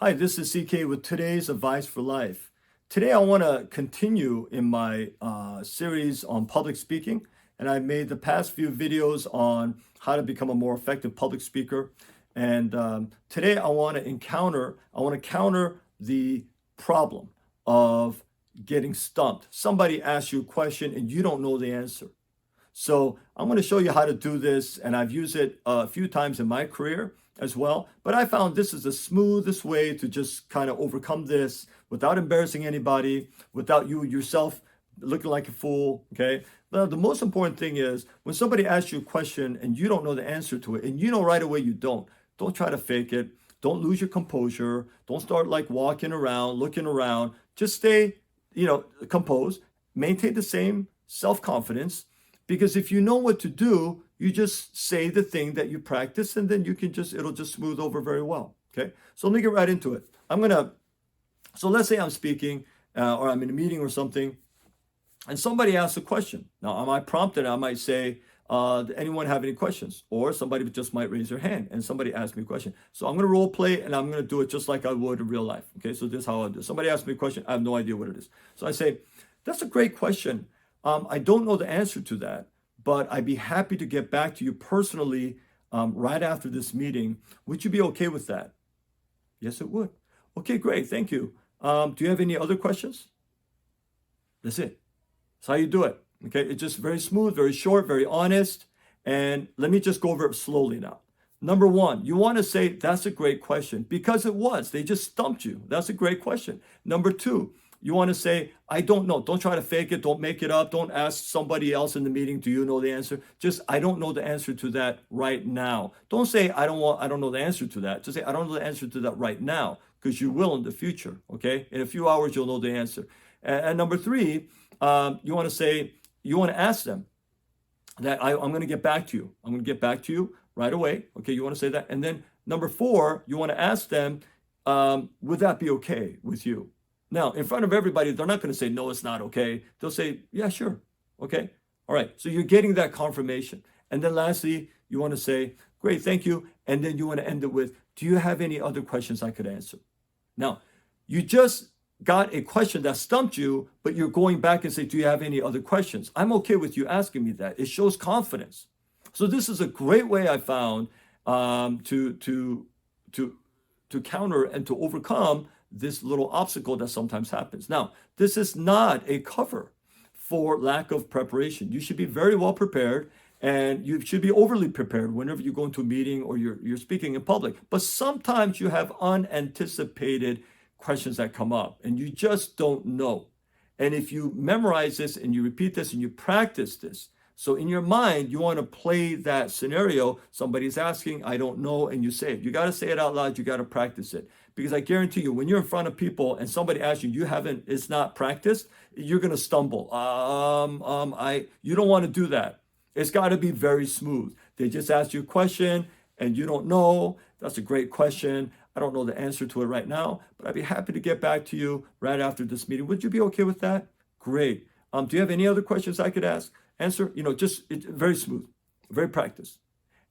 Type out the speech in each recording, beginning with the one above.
Hi, this is CK with today's advice for life. Today, I want to continue in my series on public speaking, and I made the past few videos on how to become a more effective public speaker. And today, I want to counter the problem of getting stumped. Somebody asks you a question and you don't know the answer. So I'm going to show you how to do this, and I've used it a few times in my career as well. But I found this is the smoothest way to just kind of overcome this without embarrassing anybody, without you yourself looking like a fool, okay? But the most important thing is when somebody asks you a question and you don't know the answer to it, and you know right away you don't try to fake it. Don't lose your composure. Don't start like walking around, looking around. Just stay, composed. Maintain the same self-confidence. Because if you know what to do, you just say the thing that you practice, and then it'll just smooth over very well. Okay. So let me get right into it. So let's say I'm speaking or I'm in a meeting or something, and somebody asks a question. Now, I might prompt it. I might say, anyone have any questions? Or somebody just might raise their hand and somebody asks me a question. So I'm going to role play and I'm going to do it just like I would in real life. Okay. So this is how I do it. Somebody asks me a question. I have no idea what it is. So I say, that's a great question. I don't know the answer to that, but I'd be happy to get back to you personally right after this meeting. Would you be okay with that? Yes, it would. Okay, great. Thank you. Do you have any other questions? That's it. That's how you do it. Okay, it's just very smooth, very short, very honest. And let me just go over it slowly now. Number one, you want to say, that's a great question, because it was. They just stumped you. That's a great question. Number two, you want to say, I don't know. Don't try to fake it. Don't make it up. Don't ask somebody else in the meeting, do you know the answer? Just, I don't know the answer to that right now. Don't say, I don't know the answer to that. Just say, I don't know the answer to that right now, because you will in the future. Okay. In a few hours, you'll know the answer. And number three, you want to ask them that I'm going to get back to you. I'm going to get back to you right away. Okay. You want to say that. And then number four, you want to ask them, would that be okay with you? Now, in front of everybody, they're not going to say, no, it's not okay. They'll say, yeah, sure. Okay. All right. So you're getting that confirmation. And then lastly, you want to say, great, thank you. And then you want to end it with, do you have any other questions I could answer? Now, you just got a question that stumped you, but you're going back and say, do you have any other questions? I'm okay with you asking me that. It shows confidence. So this is a great way I found to counter and to overcome this little obstacle that sometimes happens. Now, this is not a cover for lack of preparation. You should be very well prepared, and you should be overly prepared whenever you go into a meeting or you're speaking in public. But sometimes you have unanticipated questions that come up and you just don't know. And if you memorize this and you repeat this and you practice this, so in your mind, you want to play that scenario. Somebody's asking, I don't know, and you say it. You got to say it out loud. You got to practice it. Because I guarantee you, when you're in front of people and somebody asks you, it's not practiced, you're going to stumble. You don't want to do that. It's got to be very smooth. They just ask you a question and you don't know. That's a great question. I don't know the answer to it right now, but I'd be happy to get back to you right after this meeting. Would you be okay with that? Great. Do you have any other questions I could answer? It's very smooth, very practiced.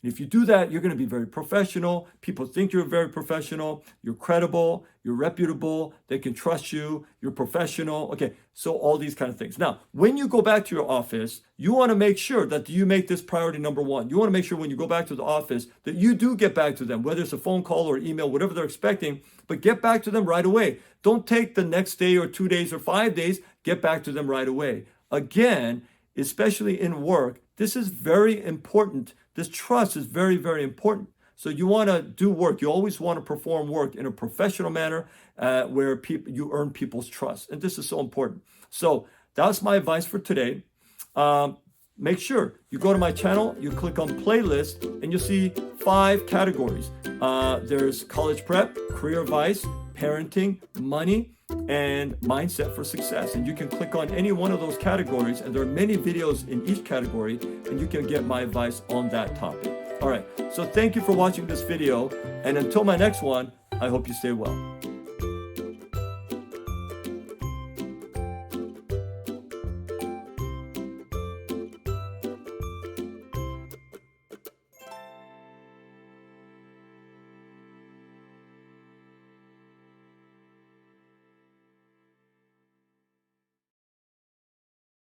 And if you do that, you're going to be very professional. People think you're very professional. You're credible. You're reputable. They can trust you. You're professional. Okay, so all these kind of things. Now, when you go back to your office, you want to make sure that you make this priority number one. You want to make sure when you go back to the office that you do get back to them, whether it's a phone call or email, whatever they're expecting, but get back to them right away. Don't take the next day or 2 days or 5 days. Get back to them right away. Again, especially in work, this is very important. This trust is very, very important. So you want to do work. You always want to perform work in a professional manner where you earn people's trust. And this is so important. So that's my advice for today. Make sure you go to my channel, you click on playlist, and you'll see 5 categories. There's college prep, career advice, parenting, money, and mindset for success. And you can click on any one of those categories, and there are many videos in each category, and you can get my advice on that topic. All right, so thank you for watching this video, and until my next one, I hope you stay well.